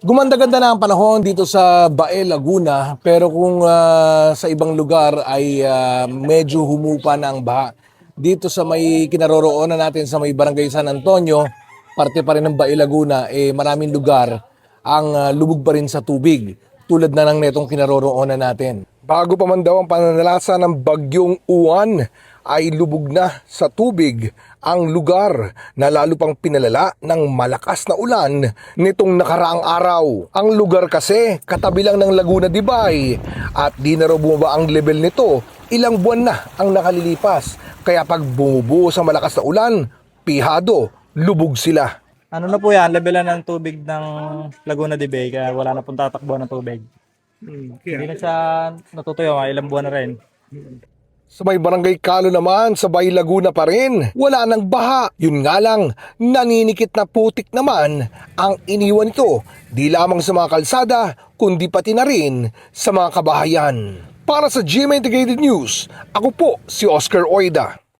Gumanda-ganda na ang panahon dito sa Bae, Laguna, pero kung sa ibang lugar ay medyo humupa na ang baha. Dito sa may kinaroroonan natin sa may Barangay San Antonio, parte pa rin ng Bae, Laguna, maraming lugar ang lubog pa rin sa tubig, tulad na ng netong kinaroroonan natin. Bago pa man daw ang pananalasa ng bagyong Uwan, ay lubog na sa tubig ang lugar na lalo pang pinalala ng malakas na ulan nitong nakaraang araw. Ang lugar kasi katabi lang ng Laguna de Bay at di na raw bumaba ang level nito. Ilang buwan na ang nakalilipas, kaya pag bumubuo sa malakas na ulan, pihado, lubog sila. Ano na po yan, level na ng tubig ng Laguna de Bay, kaya wala na pong tatakbo ng tubig. Hindi na siya natutuyo, ilang buwan na rin. Sa may Barangay Kalo naman, sa Bay Laguna pa rin, wala nang baha. Yun nga lang, naninikit na putik naman ang iniwan nito, di lamang sa mga kalsada, kundi pati na rin sa mga kabahayan. Para sa GMA Integrated News, ako po si Oscar Oida.